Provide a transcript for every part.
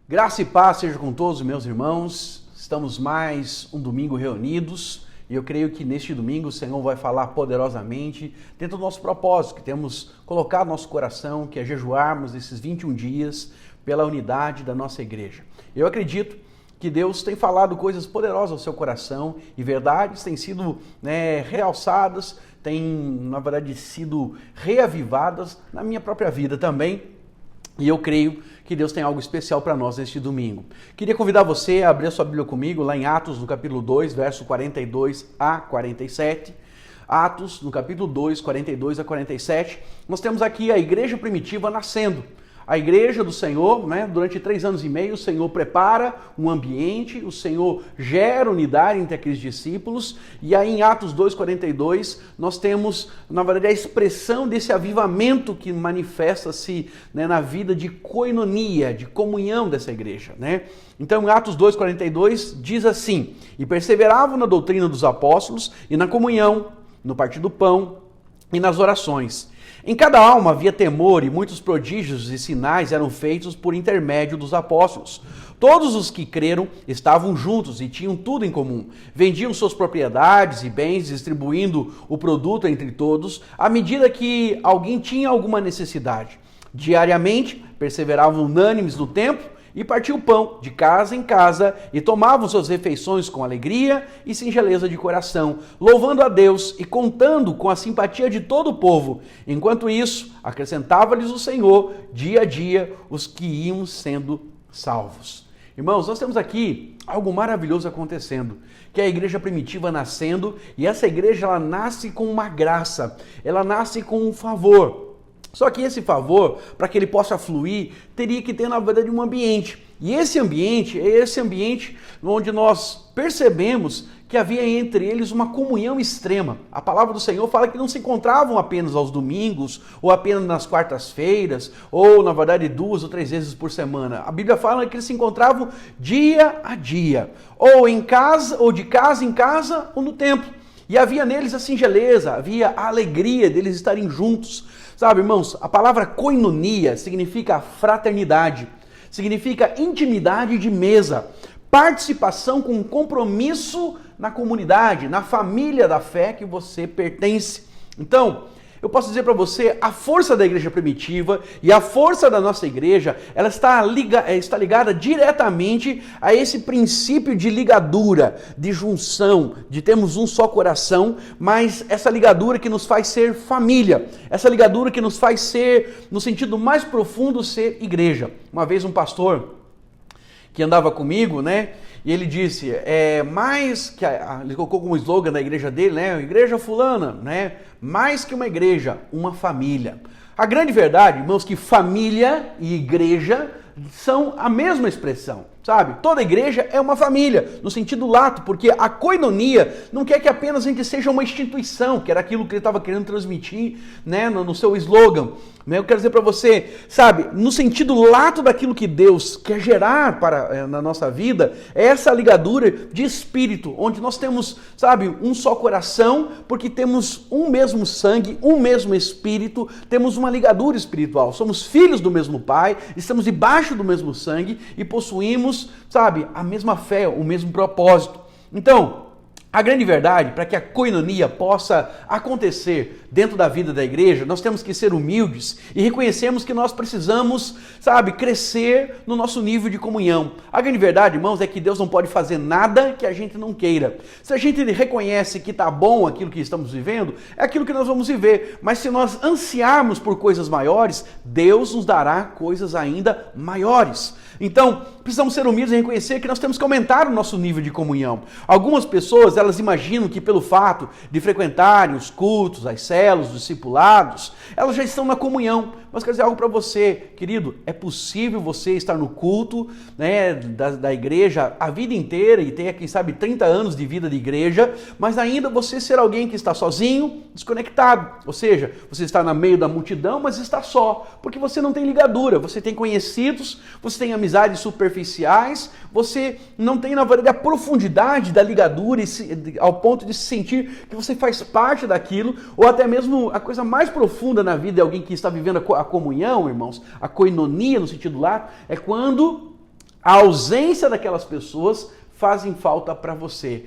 Graça e paz seja com todos, meus irmãos. Estamos mais um domingo reunidos e eu creio que neste domingo o Senhor vai falar poderosamente dentro do nosso propósito, que temos colocado no nosso coração, que é jejuarmos esses 21 dias pela unidade da nossa igreja. Eu acredito que Deus tem falado coisas poderosas ao seu coração e verdades têm sido realçadas, têm, na verdade, sido reavivadas na minha própria vida também. E eu creio que Deus tem algo especial para nós neste domingo. Queria convidar você a abrir a sua Bíblia comigo lá em Atos, no capítulo 2, verso 42 a 47. Atos, no capítulo 2, 42 a 47. Nós temos aqui a igreja primitiva nascendo. A igreja do Senhor, durante 3 anos e meio, o Senhor prepara um ambiente, o Senhor gera unidade entre aqueles discípulos, e aí em Atos 2,42 nós temos, na verdade, a expressão desse avivamento que manifesta-se na vida de koinonia, de comunhão dessa igreja. Então em Atos 2,42 diz assim: e perseveravam na doutrina dos apóstolos e na comunhão, no partir do pão e nas orações. Em cada alma havia temor e muitos prodígios e sinais eram feitos por intermédio dos apóstolos. Todos os que creram estavam juntos e tinham tudo em comum. Vendiam suas propriedades e bens, distribuindo o produto entre todos, à medida que alguém tinha alguma necessidade. Diariamente, perseveravam unânimes no templo e partiam o pão de casa em casa e tomavam suas refeições com alegria e singeleza de coração, louvando a Deus e contando com a simpatia de todo o povo. Enquanto isso, acrescentava-lhes o Senhor, dia a dia, os que iam sendo salvos. Irmãos, nós temos aqui algo maravilhoso acontecendo, que é a igreja primitiva nascendo, e essa igreja ela nasce com uma graça, ela nasce com um favor. Só que esse favor, para que ele possa fluir, teria que ter, na verdade, um ambiente. E esse ambiente é esse ambiente onde nós percebemos que havia entre eles uma comunhão extrema. A palavra do Senhor fala que não se encontravam apenas aos domingos, ou apenas nas quartas-feiras, ou, na verdade, 2 ou 3 vezes por semana. A Bíblia fala que eles se encontravam dia a dia, ou em casa, ou de casa em casa, ou no templo. E havia neles a singeleza, havia a alegria deles estarem juntos. Sabe, irmãos, a palavra koinonia significa fraternidade, significa intimidade de mesa, participação com compromisso na comunidade, na família da fé que você pertence. Então, eu posso dizer para você, a força da igreja primitiva e a força da nossa igreja, ela está ligada diretamente a esse princípio de ligadura, de junção, de termos um só coração, mas essa ligadura que nos faz ser família, essa ligadura que nos faz ser, no sentido mais profundo, ser igreja. Uma vez um pastor que andava comigo, e ele disse, ele colocou como slogan da igreja dele, igreja fulana, mais que uma igreja, uma família. A grande verdade, irmãos, que família e igreja são a mesma expressão, sabe? Toda igreja é uma família, no sentido lato, porque a koinonia não quer que apenas a gente seja uma instituição, que era aquilo que ele estava querendo transmitir, no seu slogan. Eu quero dizer para você, sabe, no sentido lato daquilo que Deus quer gerar na nossa vida, é essa ligadura de espírito, onde nós temos, sabe, um só coração, porque temos um mesmo sangue, um mesmo espírito, temos uma ligadura espiritual, somos filhos do mesmo Pai, estamos debaixo do mesmo sangue e possuímos, sabe, a mesma fé, o mesmo propósito. Então, a grande verdade, para que a koinonia possa acontecer dentro da vida da igreja, nós temos que ser humildes e reconhecemos que nós precisamos, sabe, crescer no nosso nível de comunhão. A grande verdade, irmãos, é que Deus não pode fazer nada que a gente não queira. Se a gente reconhece que está bom aquilo que estamos vivendo, é aquilo que nós vamos viver. Mas se nós ansiarmos por coisas maiores, Deus nos dará coisas ainda maiores. Então, precisamos ser humildes e reconhecer que nós temos que aumentar o nosso nível de comunhão. Algumas pessoas, elas imaginam que pelo fato de frequentarem os cultos, as células, os discipulados, elas já estão na comunhão. Mas quero dizer algo para você, querido, é possível você estar no culto da igreja a vida inteira e ter, quem sabe, 30 anos de vida de igreja, mas ainda você ser alguém que está sozinho, desconectado. Ou seja, você está no meio da multidão, mas está só, porque você não tem ligadura, você tem conhecidos, você tem amizades superficiais, você não tem, na verdade, a profundidade da ligadura ao ponto de se sentir que você faz parte daquilo, ou até mesmo a coisa mais profunda na vida de alguém que está vivendo a comunhão, irmãos, a koinonia no sentido lato, é quando A ausência daquelas pessoas fazem falta para você.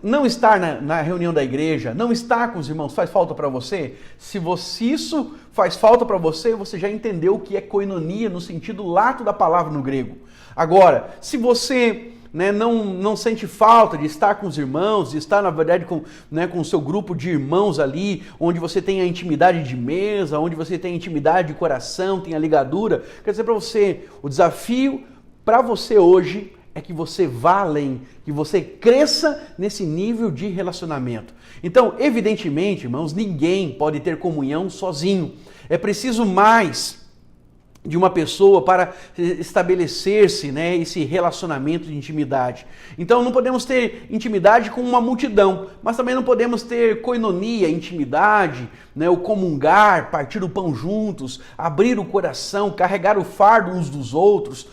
Não estar na reunião da igreja, não estar com os irmãos, faz falta para você? Se isso faz falta para você, você já entendeu o que é koinonia no sentido lato da palavra no grego. Agora, se você não sente falta de estar com os irmãos, de estar, na verdade, com o seu grupo de irmãos ali, onde você tem a intimidade de mesa, onde você tem a intimidade de coração, tem a ligadura, quer dizer para você, o desafio para você hoje é que você vá além, que você cresça nesse nível de relacionamento. Então, evidentemente, irmãos, ninguém pode ter comunhão sozinho. É preciso mais de uma pessoa para estabelecer-se, esse relacionamento de intimidade. Então não podemos ter intimidade com uma multidão, mas também não podemos ter koinonia, intimidade, o comungar, partir o pão juntos, abrir o coração, carregar o fardo uns dos outros,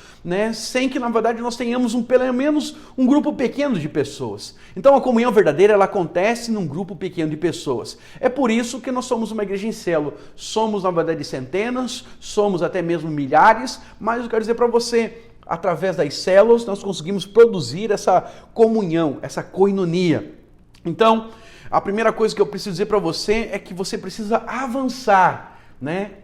sem que na verdade nós tenhamos pelo menos um grupo pequeno de pessoas. Então a comunhão verdadeira ela acontece num grupo pequeno de pessoas. É por isso que nós somos uma igreja em célula. Somos na verdade centenas, somos até mesmo milhares, mas eu quero dizer para você, através das células nós conseguimos produzir essa comunhão, essa koinonia. Então, a primeira coisa que eu preciso dizer para você é que você precisa avançar,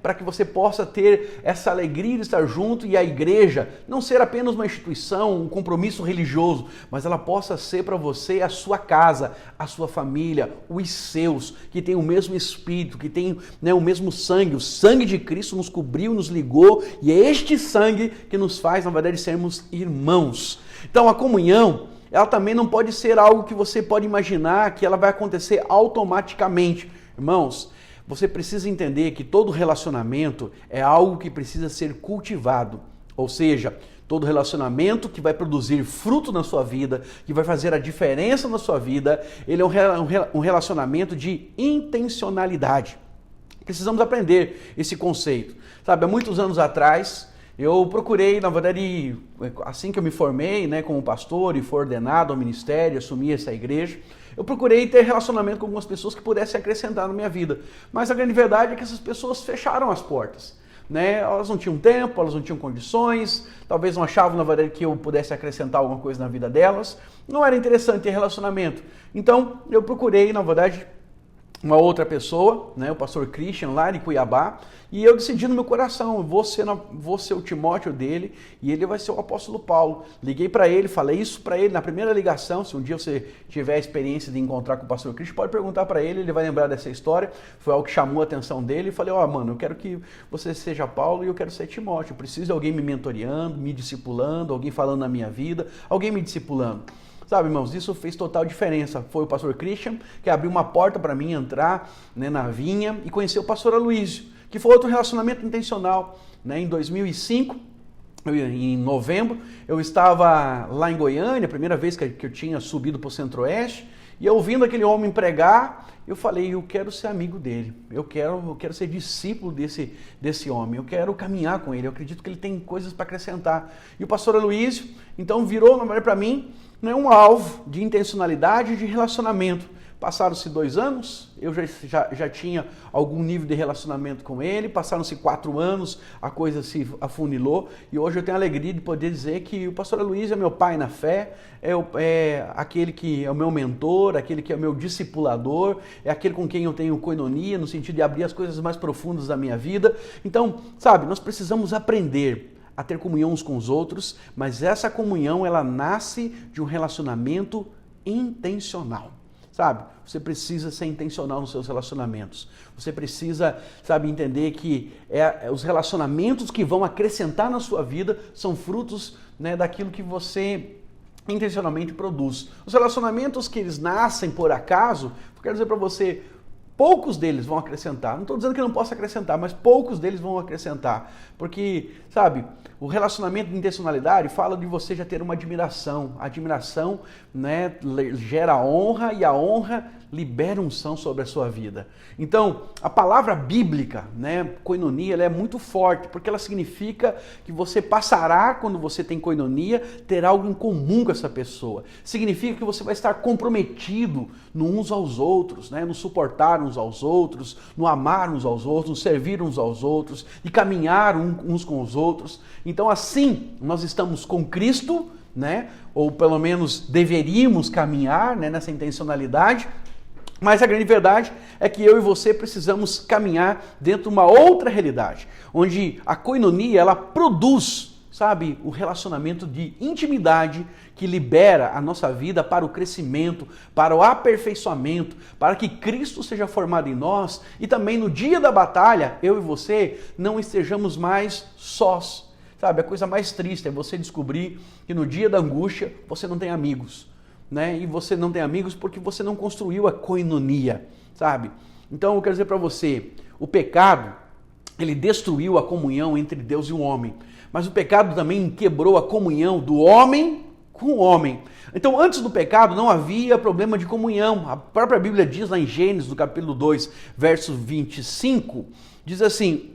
para que você possa ter essa alegria de estar junto e a igreja não ser apenas uma instituição, um compromisso religioso, mas ela possa ser para você a sua casa, a sua família, os seus, que tem o mesmo espírito, que tem o mesmo sangue. O sangue de Cristo nos cobriu, nos ligou e é este sangue que nos faz, na verdade, sermos irmãos. Então a comunhão, ela também não pode ser algo que você pode imaginar que ela vai acontecer automaticamente. Irmãos, você precisa entender que todo relacionamento é algo que precisa ser cultivado. Ou seja, todo relacionamento que vai produzir fruto na sua vida, que vai fazer a diferença na sua vida, ele é um relacionamento de intencionalidade. Precisamos aprender esse conceito. Sabe, há muitos anos atrás, eu procurei, na verdade, assim que eu me formei, como pastor e fui ordenado ao ministério, assumi essa igreja, eu procurei ter relacionamento com algumas pessoas que pudessem acrescentar na minha vida. Mas a grande verdade é que essas pessoas fecharam as portas. Elas não tinham tempo, elas não tinham condições, talvez não achavam, na verdade, que eu pudesse acrescentar alguma coisa na vida delas. Não era interessante ter relacionamento. Então, eu procurei, na verdade, uma outra pessoa, o pastor Christian, lá de Cuiabá, e eu decidi no meu coração, vou ser o Timóteo dele e ele vai ser o apóstolo Paulo. Liguei para ele, falei isso para ele na primeira ligação. Se um dia você tiver a experiência de encontrar com o pastor Christian, pode perguntar para ele, ele vai lembrar dessa história. Foi algo que chamou a atenção dele e falei, mano, eu quero que você seja Paulo e eu quero ser Timóteo. Eu preciso de alguém me mentoreando, me discipulando, alguém falando na minha vida, alguém me discipulando. Sabe, irmãos, isso fez total diferença. Foi o pastor Christian que abriu uma porta para mim entrar na vinha e conhecer o pastor Aloysio, que foi outro relacionamento intencional. Em 2005, em novembro, eu estava lá em Goiânia, a primeira vez que eu tinha subido para o Centro-Oeste, e eu ouvindo aquele homem pregar, eu falei, eu quero ser amigo dele, eu quero ser discípulo desse homem, eu quero caminhar com ele, eu acredito que ele tem coisas para acrescentar. E o pastor Aloysio, então, virou, na verdade, para mim, um alvo de intencionalidade e de relacionamento. Passaram-se 2 anos, eu já tinha algum nível de relacionamento com ele, passaram-se 4 anos, a coisa se afunilou e hoje eu tenho a alegria de poder dizer que o pastor Aloysio é meu pai na fé, é aquele que é o meu mentor, aquele que é o meu discipulador, é aquele com quem eu tenho koinonia, no sentido de abrir as coisas mais profundas da minha vida. Então, sabe, nós precisamos aprender a ter comunhão uns com os outros, mas essa comunhão ela nasce de um relacionamento intencional. Sabe, você precisa ser intencional nos seus relacionamentos. Você precisa, entender que os relacionamentos que vão acrescentar na sua vida são frutos daquilo que você intencionalmente produz. Os relacionamentos que eles nascem por acaso, eu quero dizer para você, poucos deles vão acrescentar. Não estou dizendo que não possa acrescentar, mas poucos deles vão acrescentar. Porque, o relacionamento de intencionalidade fala de você já ter uma admiração. A admiração gera honra e a honra libera unção sobre a sua vida. Então, a palavra bíblica, koinonia, ela é muito forte, porque ela significa que você passará, quando você tem koinonia, ter algo em comum com essa pessoa. Significa que você vai estar comprometido no uns aos outros, no suportar uns aos outros, no amar uns aos outros, no servir uns aos outros, e caminhar uns com os outros. Então, Então assim, nós estamos com Cristo, né? Ou pelo menos deveríamos caminhar, né, nessa intencionalidade. Mas a grande verdade é que eu e você precisamos caminhar dentro de uma outra realidade, onde a koinonia, ela produz, sabe, o relacionamento de intimidade que libera a nossa vida para o crescimento, para o aperfeiçoamento, para que Cristo seja formado em nós e também no dia da batalha, eu e você não estejamos mais sós. Sabe, a coisa mais triste é você descobrir que no dia da angústia você não tem amigos. Né? E você não tem amigos porque você não construiu a koinonia, sabe? Então eu quero dizer para você, o pecado, ele destruiu a comunhão entre Deus e o homem, mas o pecado também quebrou a comunhão do homem com o homem. Então antes do pecado não havia problema de comunhão. A própria Bíblia diz lá em Gênesis, no capítulo 2, verso 25, diz assim,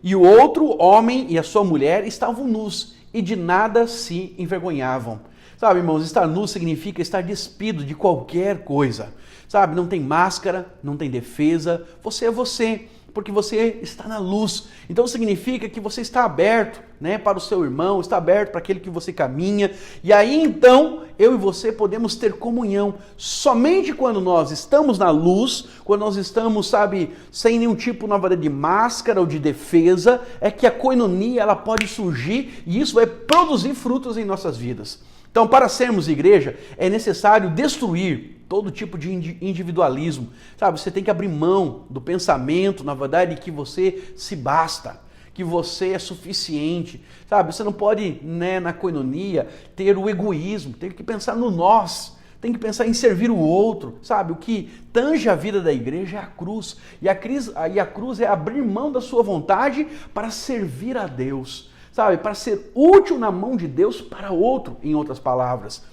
e o outro homem e a sua mulher estavam nus e de nada se envergonhavam. Sabe, irmãos, estar nu significa estar despido de qualquer coisa. Sabe, não tem máscara, não tem defesa, você é você, porque você está na luz. Então significa que você está aberto, né, para o seu irmão, está aberto para aquele que você caminha. E aí então, eu e você podemos ter comunhão. Somente quando nós estamos na luz, quando nós estamos, sabe, sem nenhum tipo, na verdade, de máscara ou de defesa, é que a koinonia, ela pode surgir e isso vai produzir frutos em nossas vidas. Então, para sermos igreja, é necessário destruir todo tipo de individualismo. Sabe, você tem que abrir mão do pensamento, na verdade, que você se basta, que você é suficiente. Sabe, você não pode, né, na koinonia, ter o egoísmo, tem que pensar no nós. Tem que pensar em servir o outro, sabe? O que tange a vida da igreja é a cruz. E a cruz é abrir mão da sua vontade para servir a Deus. Sabe, para ser útil na mão de Deus para outro, em outras palavras.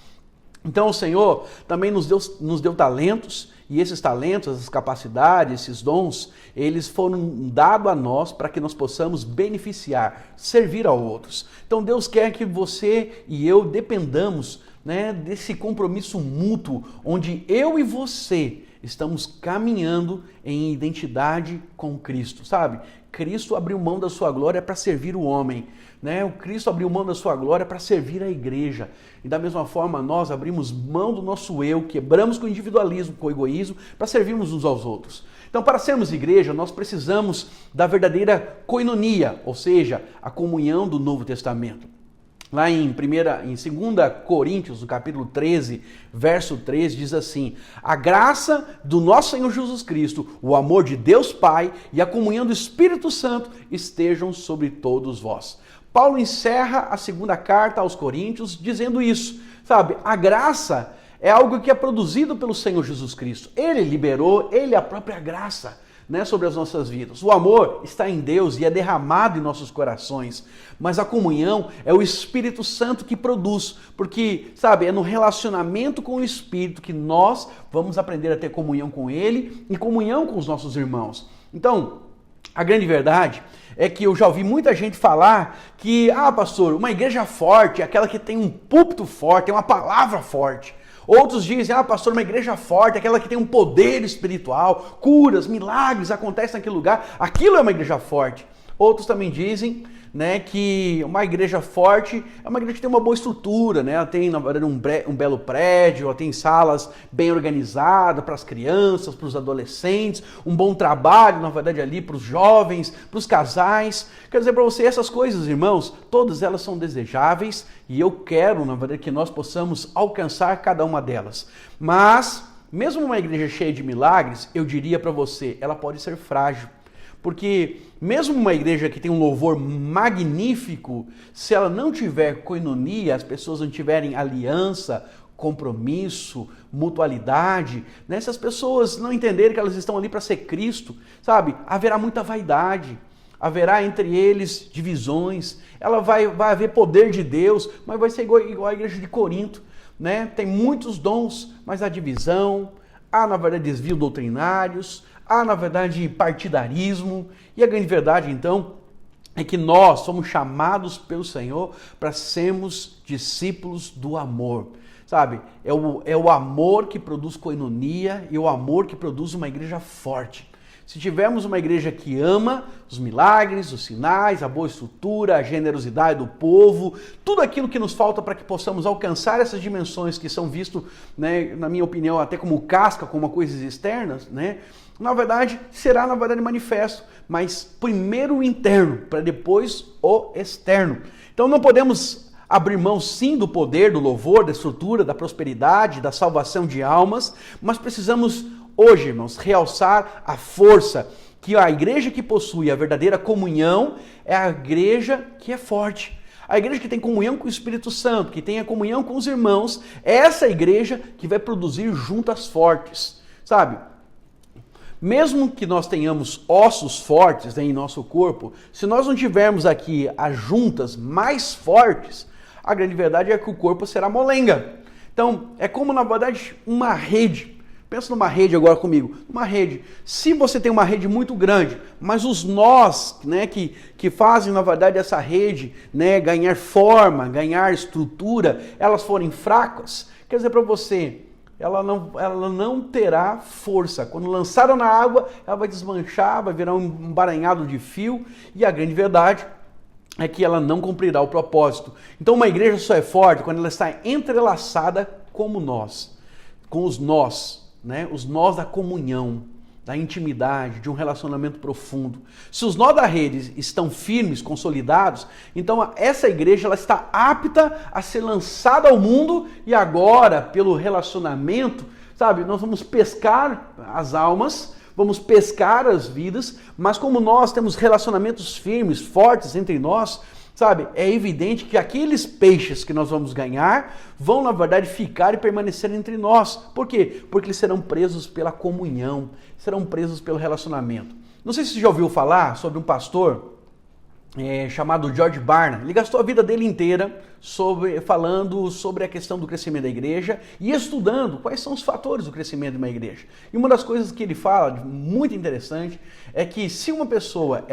Então o Senhor também nos deu talentos, e esses talentos, essas capacidades, esses dons, eles foram dados a nós para que nós possamos beneficiar, servir a outros. Então Deus quer que você e eu dependamos, né, desse compromisso mútuo, onde eu e você estamos caminhando em identidade com Cristo, sabe? Cristo abriu mão da sua glória para servir o homem, né? O Cristo abriu mão da sua glória para servir a igreja. E da mesma forma, nós abrimos mão do nosso eu, quebramos com o individualismo, com o egoísmo, para servirmos uns aos outros. Então, para sermos igreja, nós precisamos da verdadeira koinonia, ou seja, a comunhão do Novo Testamento. Lá em 2 Coríntios, no capítulo 13, verso 3, diz assim: a graça do nosso Senhor Jesus Cristo, o amor de Deus Pai e a comunhão do Espírito Santo estejam sobre todos vós. Paulo encerra a segunda carta aos Coríntios dizendo isso, sabe? A graça é algo que é produzido pelo Senhor Jesus Cristo. Ele liberou, ele é a própria graça, né, sobre as nossas vidas. O amor está em Deus e é derramado em nossos corações, mas a comunhão é o Espírito Santo que produz, porque, sabe, é no relacionamento com o Espírito que nós vamos aprender a ter comunhão com Ele e comunhão com os nossos irmãos. Então, a grande verdade é que eu já ouvi muita gente falar que, pastor, uma igreja forte é aquela que tem um púlpito forte, tem uma palavra forte. Outros dizem, pastor, uma igreja forte, aquela que tem um poder espiritual, curas, milagres acontecem naquele lugar, aquilo é uma igreja forte. Outros também dizem, né, que uma igreja forte é uma igreja que tem uma boa estrutura, né? Ela tem, na verdade, um belo prédio, ela tem salas bem organizadas para as crianças, para os adolescentes, um bom trabalho, na verdade, ali para os jovens, para os casais. Quero dizer para você, essas coisas, irmãos, todas elas são desejáveis e eu quero, na verdade, que nós possamos alcançar cada uma delas. Mas, mesmo uma igreja cheia de milagres, eu diria para você, ela pode ser frágil. Porque mesmo uma igreja que tem um louvor magnífico, se ela não tiver koinonia, as pessoas não tiverem aliança, compromisso, mutualidade, né? Se as pessoas não entenderem que elas estão ali para ser Cristo, sabe? Haverá muita vaidade, haverá entre eles divisões, vai haver poder de Deus, mas vai ser igual a igreja de Corinto, né? Tem muitos dons, mas há divisão, há, na verdade, desvio doutrinários, há, na verdade, partidarismo. E a grande verdade, então, é que nós somos chamados pelo Senhor para sermos discípulos do amor. Sabe? É o amor que produz koinonia e o amor que produz uma igreja forte. Se tivermos uma igreja que ama os milagres, os sinais, a boa estrutura, a generosidade do povo, tudo aquilo que nos falta para que possamos alcançar essas dimensões que são vistas, né, na minha opinião, até como casca, como coisas externas, né? Na verdade, será manifesto, mas primeiro o interno, para depois o externo. Então não podemos abrir mão sim do poder, do louvor, da estrutura, da prosperidade, da salvação de almas, mas precisamos hoje, irmãos, realçar a força que a igreja que possui a verdadeira comunhão é a igreja que é forte. A igreja que tem comunhão com o Espírito Santo, que tem a comunhão com os irmãos, é essa igreja que vai produzir juntas fortes, sabe? Mesmo que nós tenhamos ossos fortes, né, em nosso corpo, se nós não tivermos aqui as juntas mais fortes, a grande verdade é que o corpo será molenga. Então, é como, na verdade, uma rede. Pensa numa rede agora comigo. Uma rede. Se você tem uma rede muito grande, mas os nós, né, que fazem, na verdade, essa rede, né, ganhar forma, ganhar estrutura, elas forem fracas, quer dizer para você, ela não terá força. Quando lançada na água, ela vai desmanchar, vai virar um emaranhado de fio, e a grande verdade é que ela não cumprirá o propósito. Então uma igreja só é forte quando ela está entrelaçada como nós, com os nós, né? Os nós da comunhão, da intimidade, de um relacionamento profundo. Se os nós da rede estão firmes, consolidados, então essa igreja ela está apta a ser lançada ao mundo, e agora, pelo relacionamento, sabe, nós vamos pescar as almas, vamos pescar as vidas, mas como nós temos relacionamentos firmes, fortes entre nós, sabe, é evidente que aqueles peixes que nós vamos ganhar vão, na verdade, ficar e permanecer entre nós. Por quê? Porque eles serão presos pela comunhão, serão presos pelo relacionamento. Não sei se você já ouviu falar sobre um pastor chamado George Barna. Ele gastou a vida dele inteira falando sobre a questão do crescimento da igreja e estudando quais são os fatores do crescimento de uma igreja. E uma das coisas que ele fala, muito interessante, é que se uma pessoa,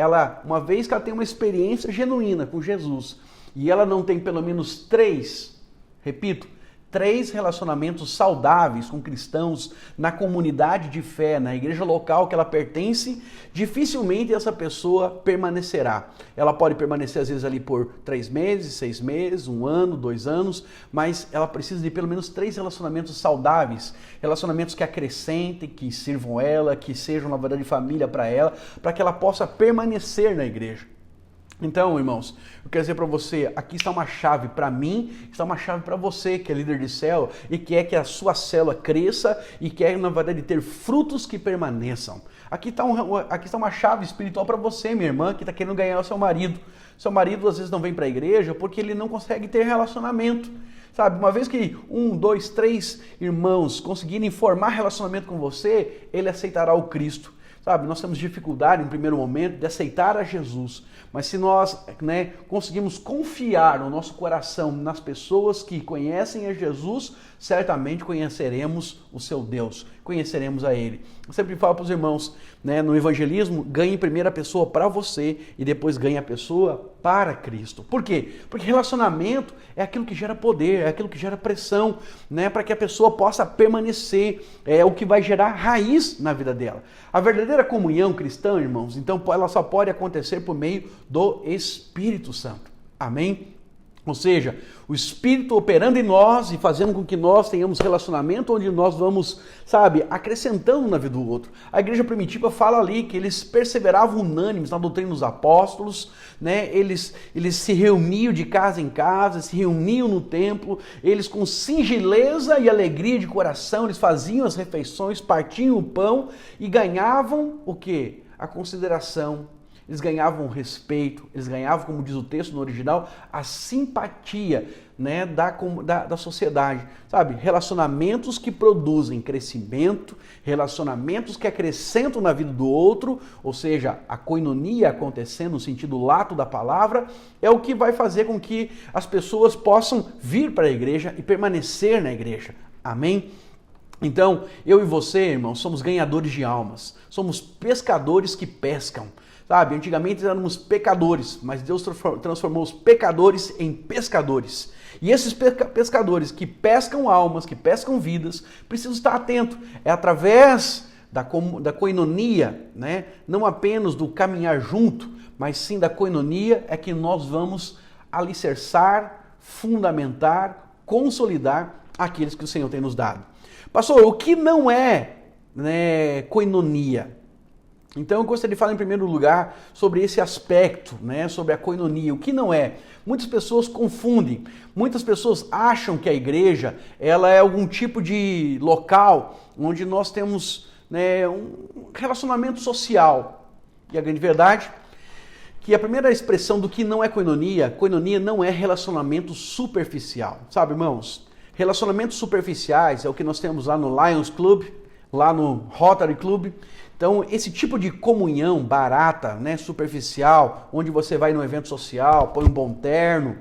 uma vez que ela tem uma experiência genuína com Jesus e ela não tem pelo menos 3 relacionamentos saudáveis com cristãos na comunidade de fé, na igreja local que ela pertence, dificilmente essa pessoa permanecerá. Ela pode permanecer às vezes ali por 3 meses, 6 meses, 1 ano, 2 anos, mas ela precisa de pelo menos 3 relacionamentos saudáveis, relacionamentos que acrescentem, que sirvam ela, que sejam na verdade família para ela, para que ela possa permanecer na igreja. Então, irmãos, eu quero dizer para você, aqui está uma chave para mim, está uma chave para você que é líder de célula e quer que a sua célula cresça e quer, na verdade, ter frutos que permaneçam. Aqui está uma chave espiritual para você, minha irmã, que está querendo ganhar o seu marido. Seu marido, às vezes, não vem para a igreja porque ele não consegue ter relacionamento. Sabe, uma vez que 1, 2, 3 irmãos conseguirem formar relacionamento com você, ele aceitará o Cristo. Sabe, nós temos dificuldade, em primeiro momento, de aceitar a Jesus. Mas se nós, né, conseguimos confiar no nosso coração nas pessoas que conhecem a Jesus, certamente conheceremos o seu Deus, conheceremos a Ele. Eu sempre falo para os irmãos, né, no evangelismo, ganhe primeiro a pessoa para você e depois ganhe a pessoa para Cristo. Por quê? Porque relacionamento é aquilo que gera poder, é aquilo que gera pressão, né, para que a pessoa possa permanecer, é o que vai gerar raiz na vida dela. A verdadeira comunhão cristã, irmãos, então ela só pode acontecer por meio do Espírito Santo. Amém? Ou seja, o Espírito operando em nós e fazendo com que nós tenhamos relacionamento onde nós vamos, sabe, acrescentando na vida do outro. A igreja primitiva fala ali que eles perseveravam unânimes na doutrina dos apóstolos, né? Eles se reuniam de casa em casa, se reuniam no templo, eles com singeleza e alegria de coração, eles faziam as refeições, partiam o pão e ganhavam o quê? A consideração. Eles ganhavam o respeito, eles ganhavam, como diz o texto no original, a simpatia, né, da sociedade. Sabe? Relacionamentos que produzem crescimento, relacionamentos que acrescentam na vida do outro, ou seja, a koinonia acontecendo no sentido lato da palavra, é o que vai fazer com que as pessoas possam vir para a igreja e permanecer na igreja. Amém? Então, eu e você, irmão, somos ganhadores de almas, somos pescadores que pescam. Sabe, antigamente éramos pecadores, mas Deus transformou os pecadores em pescadores. E esses pescadores que pescam almas, que pescam vidas, precisam estar atentos. É através da koinonia, né? Não apenas do caminhar junto, mas sim da koinonia, é que nós vamos alicerçar, fundamentar, consolidar aqueles que o Senhor tem nos dado. Pastor, o que não é, né, koinonia? Então eu gostaria de falar em primeiro lugar sobre esse aspecto, né, sobre a koinonia. O que não é? Muitas pessoas confundem, muitas pessoas acham que a igreja ela é algum tipo de local onde nós temos, né, um relacionamento social. E a grande verdade é que a primeira expressão do que não é koinonia, koinonia não é relacionamento superficial. Sabe, irmãos? Relacionamentos superficiais é o que nós temos lá no Lions Club, lá no Rotary Club. Então, esse tipo de comunhão barata, né, superficial, onde você vai num evento social, põe um bom terno,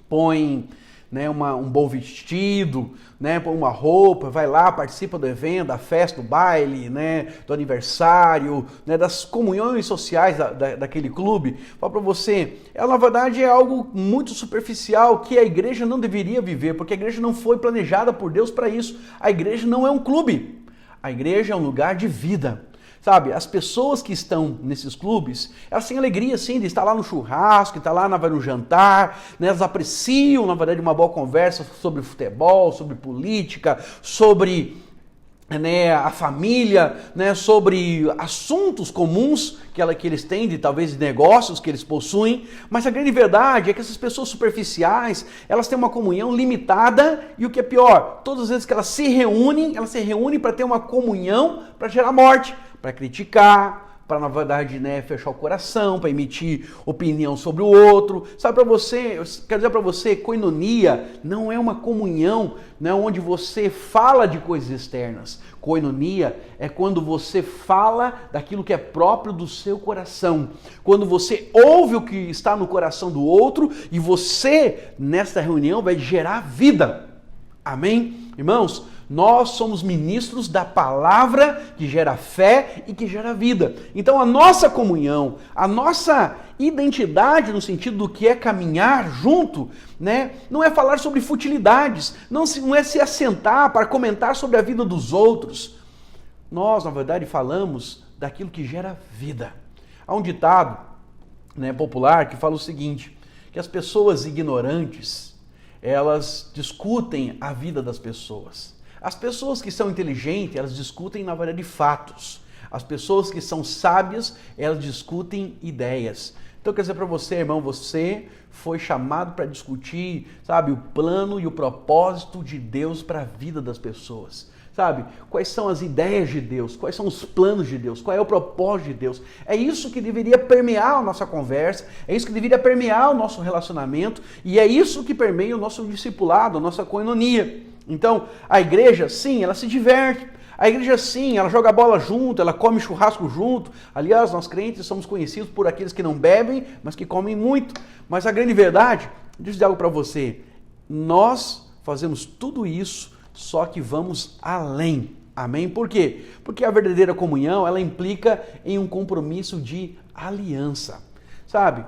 põe, né, um bom vestido, né, põe uma roupa, vai lá, participa do evento, da festa, do baile, né, do aniversário, né, das comunhões sociais daquele clube. Falo para você, ela na verdade é algo muito superficial que a igreja não deveria viver, porque a igreja não foi planejada por Deus para isso. A igreja não é um clube, a igreja é um lugar de vida. Sabe, as pessoas que estão nesses clubes, elas têm alegria sim de estar lá no churrasco, estar lá no jantar, né? Elas apreciam, na verdade, uma boa conversa sobre futebol, sobre política, sobre, né, a família, né, sobre assuntos comuns que eles têm, de talvez de negócios que eles possuem, mas a grande verdade é que essas pessoas superficiais, elas têm uma comunhão limitada e o que é pior, todas as vezes que elas se reúnem para ter uma comunhão para gerar morte, para criticar, para, na verdade, né, fechar o coração, para emitir opinião sobre o outro. Sabe, para você, eu quero dizer para você, koinonia não é uma comunhão, né, onde você fala de coisas externas. Koinonia é quando você fala daquilo que é próprio do seu coração. Quando você ouve o que está no coração do outro e você, nesta reunião, vai gerar vida. Amém? Irmãos, nós somos ministros da palavra que gera fé e que gera vida. Então a nossa comunhão, a nossa identidade no sentido do que é caminhar junto, né, não é falar sobre futilidades, não é se assentar para comentar sobre a vida dos outros. Nós, na verdade, falamos daquilo que gera vida. Há um ditado, né, popular que fala o seguinte, que as pessoas ignorantes, elas discutem a vida das pessoas. As pessoas que são inteligentes, elas discutem, na verdade, fatos. As pessoas que são sábias, elas discutem ideias. Então, quer dizer para você, irmão, você foi chamado para discutir, sabe, o plano e o propósito de Deus para a vida das pessoas. Sabe, quais são as ideias de Deus, quais são os planos de Deus, qual é o propósito de Deus. É isso que deveria permear a nossa conversa, é isso que deveria permear o nosso relacionamento e é isso que permeia o nosso discipulado, a nossa koinonia. Então, a igreja, sim, ela se diverte. A igreja, sim, ela joga bola junto, ela come churrasco junto. Aliás, nós crentes somos conhecidos por aqueles que não bebem, mas que comem muito. Mas a grande verdade, deixa eu dizer algo para você, nós fazemos tudo isso, só que vamos além. Amém? Por quê? Porque a verdadeira comunhão, ela implica em um compromisso de aliança. Sabe?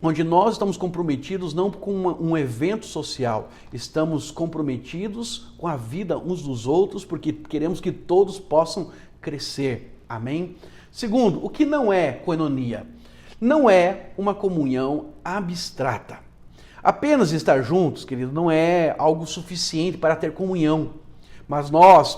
Onde nós estamos comprometidos não com um evento social, estamos comprometidos com a vida uns dos outros, porque queremos que todos possam crescer. Amém? Segundo, o que não é koinonia? Não é uma comunhão abstrata. Apenas estar juntos, querido, não é algo suficiente para ter comunhão. Mas nós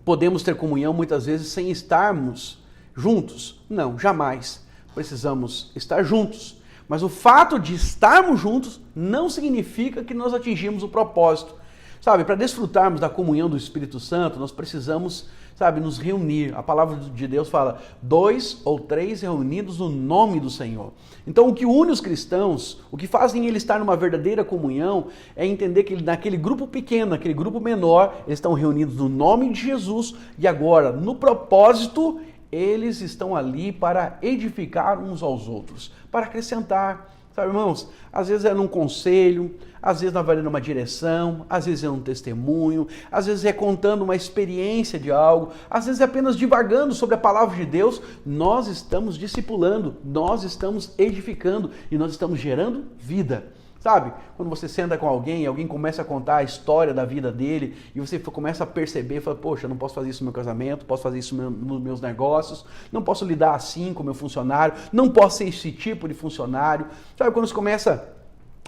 podemos ter comunhão muitas vezes sem estarmos juntos. Não, jamais. Precisamos estar juntos. Mas o fato de estarmos juntos não significa que nós atingimos o propósito. Sabe, para desfrutarmos da comunhão do Espírito Santo, nós precisamos, sabe, nos reunir. A palavra de Deus fala, 2 ou 3 reunidos no nome do Senhor. Então, o que une os cristãos, o que fazem eles estar numa verdadeira comunhão, é entender que naquele grupo pequeno, naquele grupo menor, eles estão reunidos no nome de Jesus e agora, no propósito, eles estão ali para edificar uns aos outros, para acrescentar. Sabe, irmãos, às vezes é num conselho, às vezes na verdade numa direção, às vezes é num testemunho, às vezes é contando uma experiência de algo, às vezes é apenas divagando sobre a palavra de Deus. Nós estamos discipulando, nós estamos edificando e nós estamos gerando vida. Sabe? Quando você senta com alguém, alguém começa a contar a história da vida dele e você começa a perceber, fala, poxa, eu não posso fazer isso no meu casamento, posso fazer isso nos meus negócios, não posso lidar assim com o meu funcionário, não posso ser esse tipo de funcionário. Sabe? Quando você começa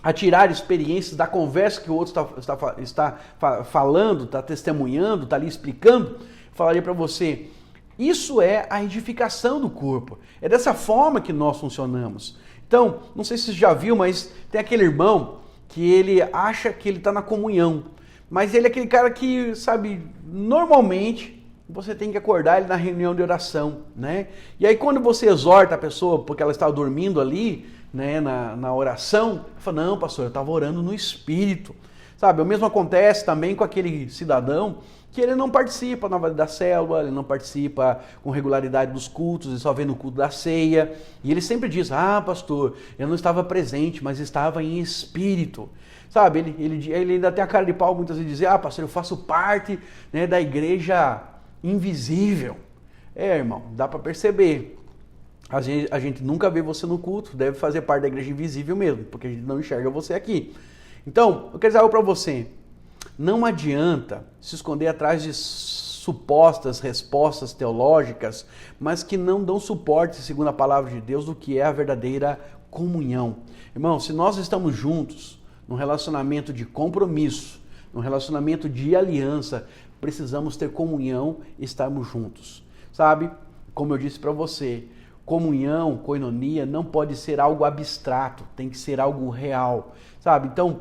a tirar experiências da conversa que o outro está falando, está testemunhando, está ali explicando, eu falaria para você, isso é a edificação do corpo. É dessa forma que nós funcionamos. Então, não sei se você já viu, mas tem aquele irmão que ele acha que ele está na comunhão. Mas ele é aquele cara que, sabe, normalmente você tem que acordar ele na reunião de oração, né? E aí quando você exorta a pessoa porque ela está dormindo ali, né, na oração, fala, não, pastor, eu estava orando no Espírito. Sabe, o mesmo acontece também com aquele cidadão que ele não participa na vida da célula, ele não participa com regularidade dos cultos, ele só vem no culto da ceia. E ele sempre diz, pastor, eu não estava presente, mas estava em espírito. Sabe, ele ainda tem a cara de pau muitas vezes dizer, pastor, eu faço parte, né, da igreja invisível. Irmão, dá para perceber. A gente nunca vê você no culto, deve fazer parte da igreja invisível mesmo, porque a gente não enxerga você aqui. Então, eu quero dizer algo para você. Não adianta se esconder atrás de supostas respostas teológicas, mas que não dão suporte, segundo a palavra de Deus, do que é a verdadeira comunhão. Irmão, se nós estamos juntos, num relacionamento de compromisso, num relacionamento de aliança, precisamos ter comunhão e estarmos juntos. Sabe, como eu disse para você, comunhão, koinonia, não pode ser algo abstrato, tem que ser algo real. Sabe, então,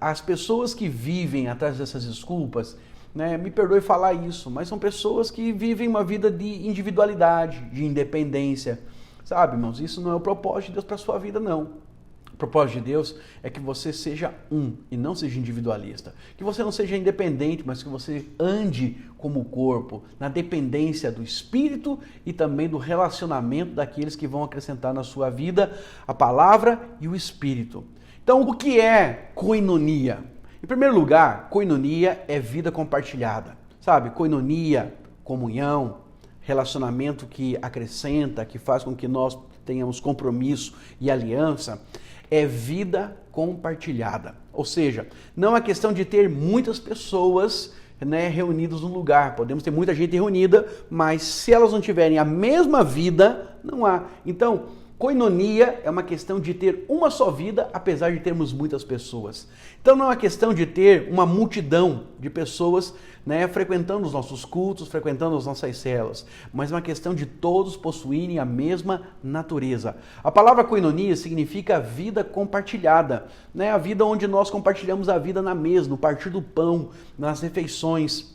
as pessoas que vivem atrás dessas desculpas, né, me perdoe falar isso, mas são pessoas que vivem uma vida de individualidade, de independência. Sabe, irmãos, isso não é o propósito de Deus para a sua vida, não. O propósito de Deus é que você seja um e não seja individualista. Que você não seja independente, mas que você ande como corpo, na dependência do Espírito e também do relacionamento daqueles que vão acrescentar na sua vida a palavra e o Espírito. Então, o que é koinonia? Em primeiro lugar, koinonia é vida compartilhada. Sabe, koinonia, comunhão, relacionamento que acrescenta, que faz com que nós tenhamos compromisso e aliança, é vida compartilhada. Ou seja, não é questão de ter muitas pessoas, né, reunidas num lugar. Podemos ter muita gente reunida, mas se elas não tiverem a mesma vida, não há. Então, koinonia é uma questão de ter uma só vida, apesar de termos muitas pessoas. Então não é uma questão de ter uma multidão de pessoas, né, frequentando os nossos cultos, frequentando as nossas células, mas é uma questão de todos possuírem a mesma natureza. A palavra koinonia significa vida compartilhada, né, a vida onde nós compartilhamos a vida na mesa, no partir do pão, nas refeições.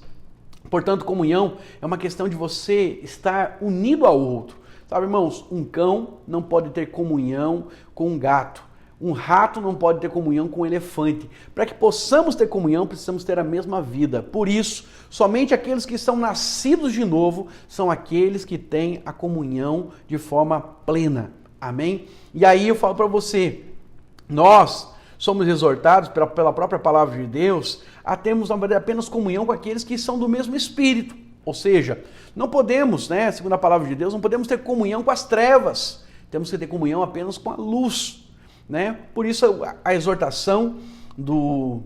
Portanto, comunhão é uma questão de você estar unido ao outro. Sabe, irmãos, um cão não pode ter comunhão com um gato. Um rato não pode ter comunhão com um elefante. Para que possamos ter comunhão, precisamos ter a mesma vida. Por isso, somente aqueles que são nascidos de novo são aqueles que têm a comunhão de forma plena. Amém? E aí eu falo para você, nós somos exortados pela própria palavra de Deus a termos apenas comunhão com aqueles que são do mesmo Espírito. Ou seja, não podemos, né, segundo a palavra de Deus, não podemos ter comunhão com as trevas. Temos que ter comunhão apenas com a luz, né? Por isso a exortação do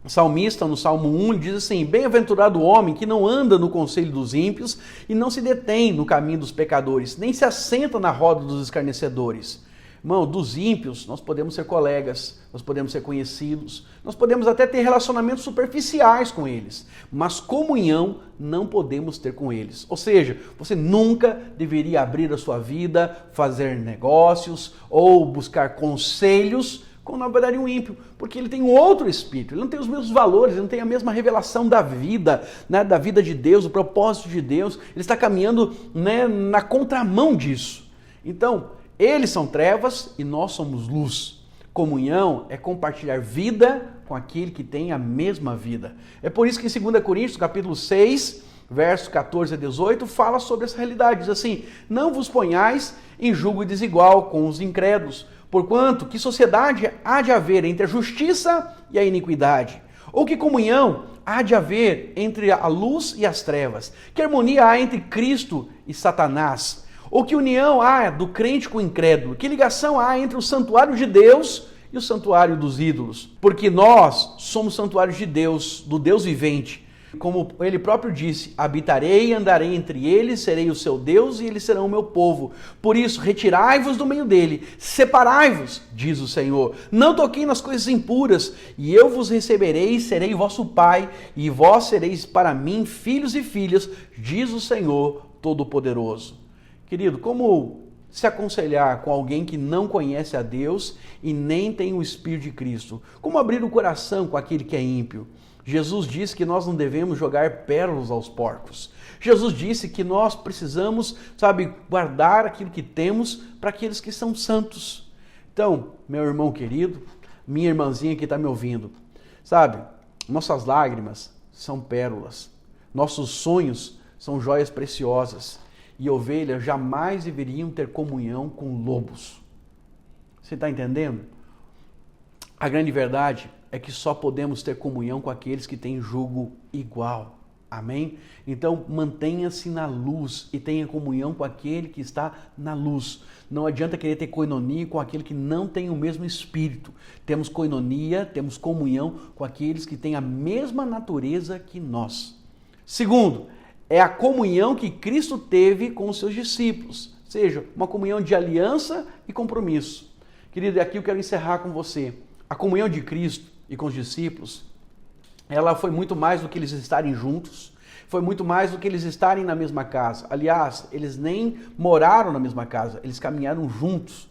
salmista no Salmo 1 diz assim: bem-aventurado o homem que não anda no conselho dos ímpios e não se detém no caminho dos pecadores, nem se assenta na roda dos escarnecedores. Irmão, dos ímpios nós podemos ser colegas, nós podemos ser conhecidos, nós podemos até ter relacionamentos superficiais com eles, mas comunhão não podemos ter com eles. Ou seja, você nunca deveria abrir a sua vida, fazer negócios ou buscar conselhos com, na verdade, um ímpio, porque ele tem um outro espírito, ele não tem os mesmos valores, ele não tem a mesma revelação da vida, né, da vida de Deus, do propósito de Deus, ele está caminhando, né, na contramão disso. Então, eles são trevas e nós somos luz. Comunhão é compartilhar vida com aquele que tem a mesma vida. É por isso que em 2 Coríntios, capítulo 6, versos 14 a 18, fala sobre essa realidade. Diz assim: não vos ponhais em julgo desigual com os incrédulos, porquanto que sociedade há de haver entre a justiça e a iniquidade? Ou que comunhão há de haver entre a luz e as trevas? Que harmonia há entre Cristo e Satanás? Ou que união há do crente com o incrédulo? Que ligação há entre o santuário de Deus e o santuário dos ídolos, porque nós somos santuários de Deus, do Deus vivente. Como ele próprio disse, habitarei e andarei entre eles, serei o seu Deus e eles serão o meu povo. Por isso, retirai-vos do meio dele, separai-vos, diz o Senhor. Não toquei nas coisas impuras, e eu vos receberei, serei vosso pai, e vós sereis para mim filhos e filhas, diz o Senhor Todo-Poderoso. Querido, como se aconselhar com alguém que não conhece a Deus e nem tem o Espírito de Cristo? Como abrir o coração com aquele que é ímpio? Jesus disse que nós não devemos jogar pérolas aos porcos. Jesus disse que nós precisamos, guardar aquilo que temos para aqueles que são santos. Então, meu irmão querido, minha irmãzinha que está me ouvindo, nossas lágrimas são pérolas, nossos sonhos são joias preciosas e ovelhas jamais deveriam ter comunhão com lobos. Você está entendendo? A grande verdade é que só podemos ter comunhão com aqueles que têm jugo igual. Amém? Então, mantenha-se na luz e tenha comunhão com aquele que está na luz. Não adianta querer ter coinonia com aquele que não tem o mesmo espírito. Temos coinonia, temos comunhão com aqueles que têm a mesma natureza que nós. Segundo, é a comunhão que Cristo teve com os seus discípulos. Ou seja, uma comunhão de aliança e compromisso. Querido, aqui eu quero encerrar com você. A comunhão de Cristo e com os discípulos, ela foi muito mais do que eles estarem juntos, foi muito mais do que eles estarem na mesma casa. Aliás, eles nem moraram na mesma casa, eles caminharam juntos.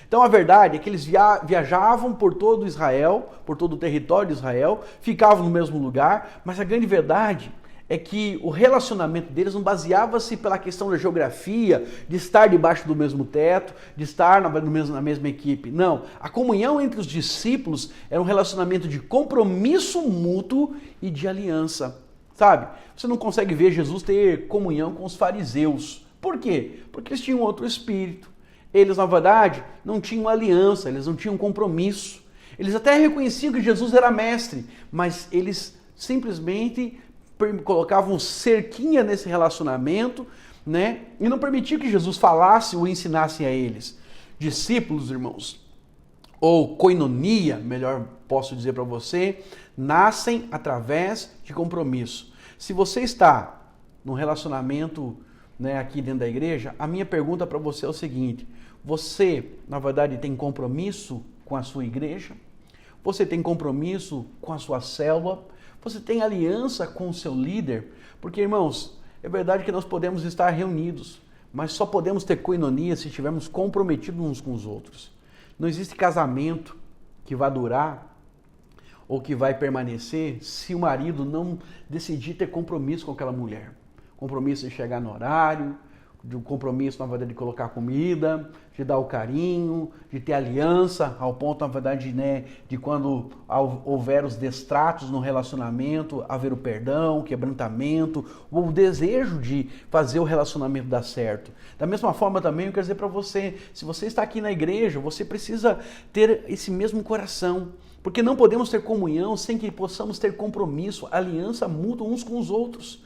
Então a verdade é que eles viajavam por todo Israel, por todo o território de Israel, ficavam no mesmo lugar, mas a grande verdade é que o relacionamento deles não baseava-se pela questão da geografia, de estar debaixo do mesmo teto, de estar na mesma equipe. Não, a comunhão entre os discípulos era um relacionamento de compromisso mútuo e de aliança. Você não consegue ver Jesus ter comunhão com os fariseus. Por quê? Porque eles tinham outro espírito. Eles, na verdade, não tinham aliança, eles não tinham compromisso. Eles até reconheciam que Jesus era mestre, mas eles simplesmente colocavam cerquinha nesse relacionamento, e não permitiam que Jesus falasse ou ensinasse a eles. Discípulos, irmãos, ou koinonia, melhor posso dizer para você, nascem através de compromisso. Se você está num relacionamento aqui dentro da igreja, a minha pergunta para você é o seguinte: você, na verdade, tem compromisso com a sua igreja? Você tem compromisso com a sua célula? Você tem aliança com o seu líder? Porque, irmãos, é verdade que nós podemos estar reunidos, mas só podemos ter coinonia se estivermos comprometidos uns com os outros. Não existe casamento que vai durar ou que vai permanecer se o marido não decidir ter compromisso com aquela mulher. Compromisso de chegar no horário, de um compromisso, na verdade, de colocar comida, de dar o carinho, de ter aliança, ao ponto, na verdade, de quando houver os destratos no relacionamento, haver o perdão, o quebrantamento, o desejo de fazer o relacionamento dar certo. Da mesma forma também, eu quero dizer para você, se você está aqui na igreja, você precisa ter esse mesmo coração, porque não podemos ter comunhão sem que possamos ter compromisso, aliança mútua uns com os outros,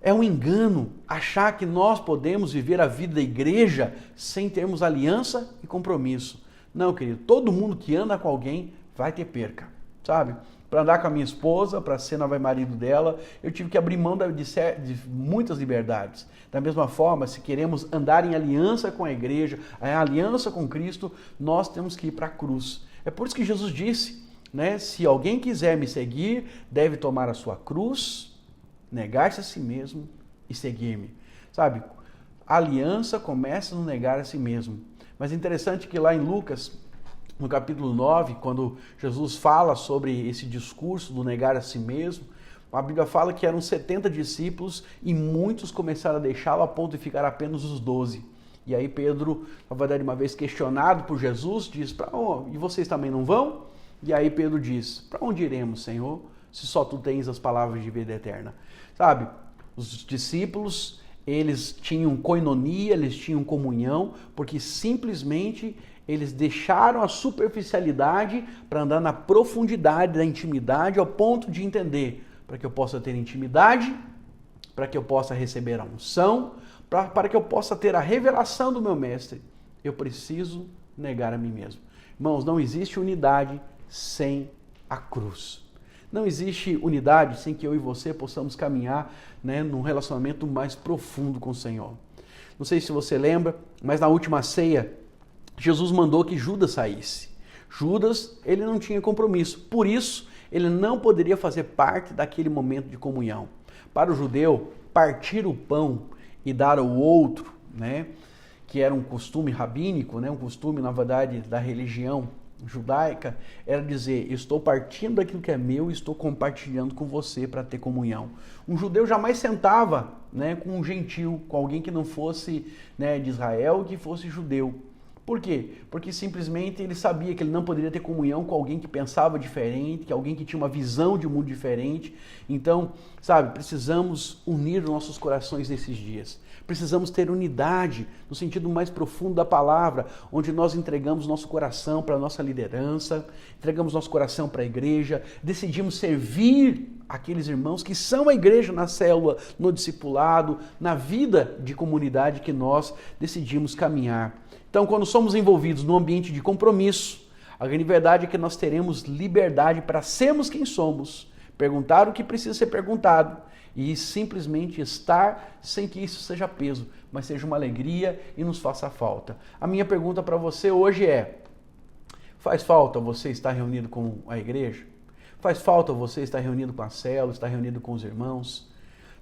É um engano achar que nós podemos viver a vida da igreja sem termos aliança e compromisso. Não, querido, todo mundo que anda com alguém vai ter perca, Para andar com a minha esposa, para ser novo marido dela, eu tive que abrir mão de muitas liberdades. Da mesma forma, se queremos andar em aliança com a igreja, em aliança com Cristo, nós temos que ir para a cruz. É por isso que Jesus disse, se alguém quiser me seguir, deve tomar a sua cruz, negar-se a si mesmo e seguir-me. A aliança começa no negar a si mesmo. Mas é interessante que lá em Lucas, no capítulo 9, quando Jesus fala sobre esse discurso do negar a si mesmo, a Bíblia fala que eram 70 discípulos e muitos começaram a deixá-lo a ponto de ficar apenas os 12. E aí Pedro, na verdade, uma vez questionado por Jesus, diz, e vocês também não vão? E aí Pedro diz, para onde iremos, Senhor, se só tu tens as palavras de vida eterna? Os discípulos, eles tinham koinonia, eles tinham comunhão, porque simplesmente eles deixaram a superficialidade para andar na profundidade da intimidade, ao ponto de entender, para que eu possa ter intimidade, para que eu possa receber a unção, para que eu possa ter a revelação do meu mestre, eu preciso negar a mim mesmo. Irmãos, não existe unidade sem a cruz. Não existe unidade sem que eu e você possamos caminhar, né, num relacionamento mais profundo com o Senhor. Não sei se você lembra, mas na última ceia, Jesus mandou que Judas saísse. Judas, ele não tinha compromisso, por isso ele não poderia fazer parte daquele momento de comunhão. Para o judeu, partir o pão e dar ao outro, né, que era um costume rabínico, né, um costume, na verdade, da religião judaica, era dizer, estou partindo daquilo que é meu e estou compartilhando com você para ter comunhão. Um judeu jamais sentava, né, com um gentil, com alguém que não fosse, né, de Israel, que fosse judeu. Por quê? Porque simplesmente ele sabia que ele não poderia ter comunhão com alguém que pensava diferente, que alguém que tinha uma visão de mundo diferente. Então, sabe, precisamos unir nossos corações nesses dias. Precisamos ter unidade no sentido mais profundo da palavra, onde nós entregamos nosso coração para a nossa liderança, entregamos nosso coração para a igreja, decidimos servir aqueles irmãos que são a igreja na célula, no discipulado, na vida de comunidade que nós decidimos caminhar. Então, quando somos envolvidos num ambiente de compromisso, a grande verdade é que nós teremos liberdade para sermos quem somos, perguntar o que precisa ser perguntado e simplesmente estar sem que isso seja peso, mas seja uma alegria e nos faça falta. A minha pergunta para você hoje é: faz falta você estar reunido com a igreja? Faz falta você estar reunido com a célula, estar reunido com os irmãos?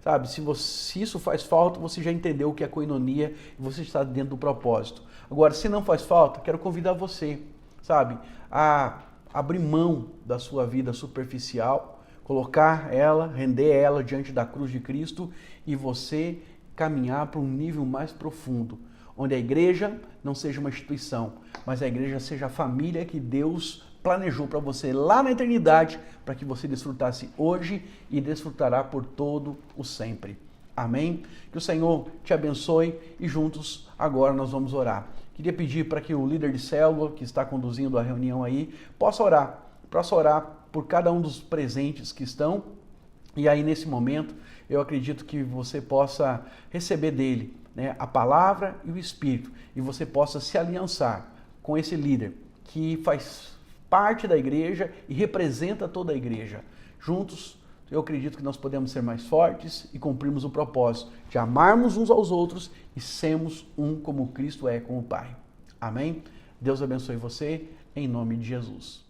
Sabe, se isso faz falta, você já entendeu o que é coinonia e você está dentro do propósito. Agora, se não faz falta, quero convidar você, sabe, a abrir mão da sua vida superficial, colocar ela, render ela diante da cruz de Cristo e você caminhar para um nível mais profundo, onde a igreja não seja uma instituição, mas a igreja seja a família que Deus planejou para você lá na eternidade, para que você desfrutasse hoje e desfrutará por todo o sempre. Amém? Que o Senhor te abençoe e juntos agora nós vamos orar. Queria pedir para que o líder de célula que está conduzindo a reunião aí possa orar por cada um dos presentes que estão. E aí nesse momento eu acredito que você possa receber dele, né, a palavra e o Espírito, e você possa se aliançar com esse líder que faz parte da igreja e representa toda a igreja. Juntos, eu acredito que nós podemos ser mais fortes e cumprirmos o propósito de amarmos uns aos outros e sermos um como Cristo é com o Pai. Amém? Deus abençoe você, em nome de Jesus.